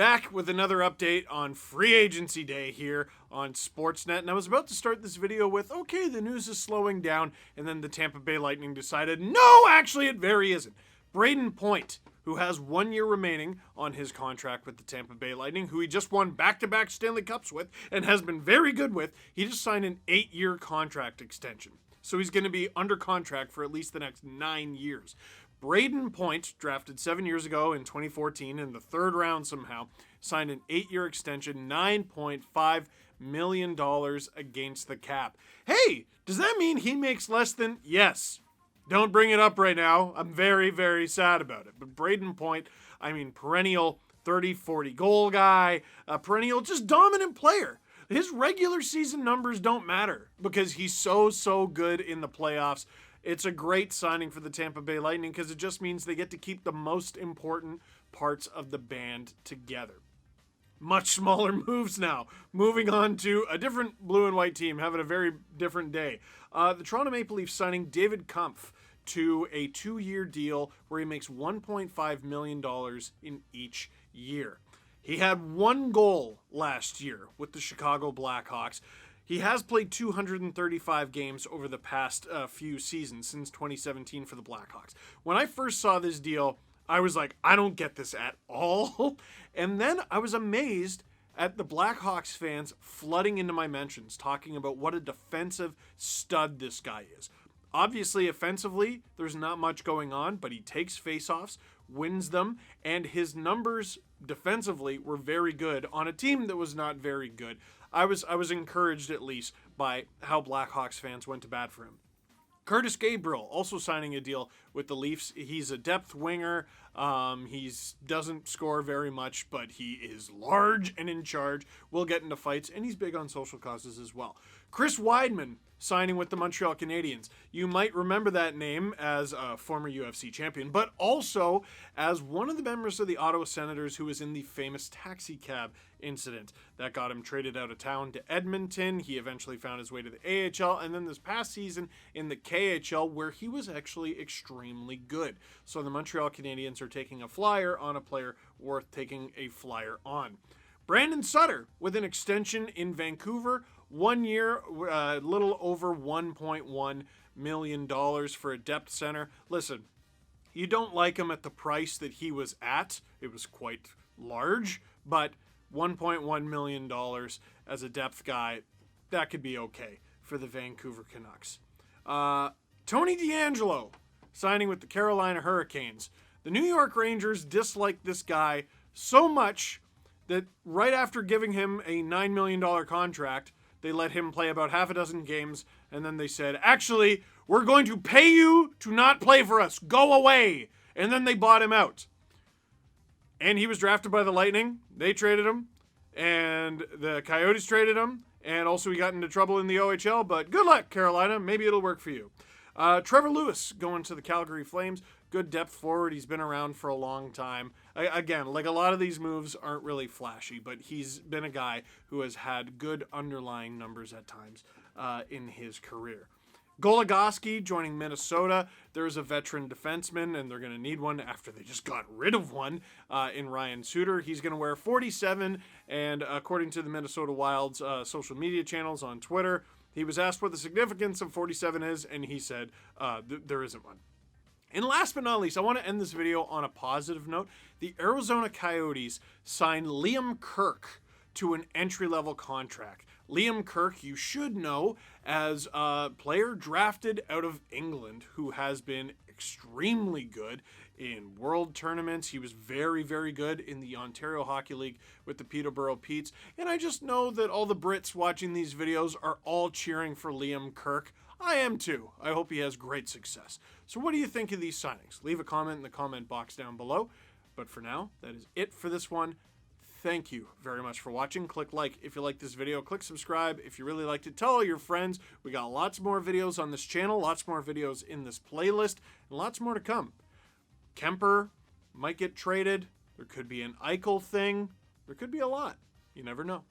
Back with another update on free agency day here on Sportsnet. And I was about to start this video with, okay, the news is slowing down. And then the Tampa Bay Lightning decided, no, actually it very isn't. Brayden Point, who has 1 year remaining on his contract with the Tampa Bay Lightning, who he just won back-to-back Stanley Cups with and has been very good with, he just signed an 8-year contract extension. So he's going to be under contract for at least the next 9 years. Brayden Point, drafted 7 years ago in 2014 in the third round somehow, signed an 8-year extension, $9.5 million against the cap. Hey, does that mean he makes less than? Yes. Don't bring it up right now. I'm very, very sad about it. But Brayden Point, I mean, perennial 30, 40 goal guy, a perennial just dominant player. His regular season numbers don't matter because he's so good in the playoffs. It's a great signing for the Tampa Bay Lightning because it just means they get to keep the most important parts of the band together. Much smaller moves now. Moving on to a different blue and white team having a very different day. The Toronto Maple Leafs signing David Kampf to a 2-year deal where he makes $1.5 million in each year. He had 1 goal last year with the Chicago Blackhawks. He has played 235 games over the past few seasons since 2017 for the Blackhawks. When I first saw this deal, I was like, I don't get this at all. And then I was amazed at the Blackhawks fans flooding into my mentions, talking about what a defensive stud this guy is. Obviously, offensively, there's not much going on, but he takes faceoffs, wins them, and his numbers defensively were very good on a team that was not very good. I was encouraged, at least, by how Blackhawks fans went to bat for him. Curtis Gabriel also signing a deal with the Leafs. He's a depth winger. He doesn't score very much, but he is large and in charge. Will get into fights, and he's big on social causes as well. Chris Weidman signing with the Montreal Canadiens. You might remember that name as a former UFC champion, but also as one of the members of the Ottawa Senators who was in the famous taxi cab incident that got him traded out of town to Edmonton. He eventually found his way to the AHL, and then this past season in the KHL, where he was actually extremely good. So the Montreal Canadiens are taking a flyer on a player worth taking a flyer on. Brandon Sutter with an extension in Vancouver, 1 year, a little over $1.1 million for a depth center. Listen, you don't like him at the price that he was at. It was quite large, but $1.1 million as a depth guy, that could be okay for the Vancouver Canucks. Tony DeAngelo signing with the Carolina Hurricanes. The New York Rangers disliked this guy so much that right after giving him a $9 million contract, they let him play about half a dozen games, and then they said, actually, we're going to pay you to not play for us. Go away. And then they bought him out. And he was drafted by the Lightning. They traded him. And the Coyotes traded him. And also he got into trouble in the OHL. But good luck, Carolina. Maybe it'll work for you. Trevor Lewis going to the Calgary Flames. Good depth forward. He's been around for a long time. Again, like a lot of these moves aren't really flashy, but he's been a guy who has had good underlying numbers at times in his career. Goligoski joining Minnesota. There's a veteran defenseman, and they're going to need one after they just got rid of one in Ryan Suter. He's going to wear 47, and according to the Minnesota Wild's social media channels on Twitter, he was asked what the significance of 47 is, and he said there isn't one. And last but not least, I want to end this video on a positive note. The Arizona Coyotes signed Liam Kirk to an entry-level contract. Liam Kirk, you should know, as a player drafted out of England who has been extremely good in world tournaments. He was very, very good in the Ontario Hockey League with the Peterborough Petes. And I just know that all the Brits watching these videos are all cheering for Liam Kirk. I am too. I hope he has great success. So what do you think of these signings? Leave a comment in the comment box down below. But for now, that is it for this one. Thank you very much for watching. Click like if you like this video. Click subscribe if you really liked it. Tell all your friends. We got lots more videos on this channel, lots more videos in this playlist, and lots more to come. Kemper might get traded. There could be an Eichel thing. There could be a lot. You never know.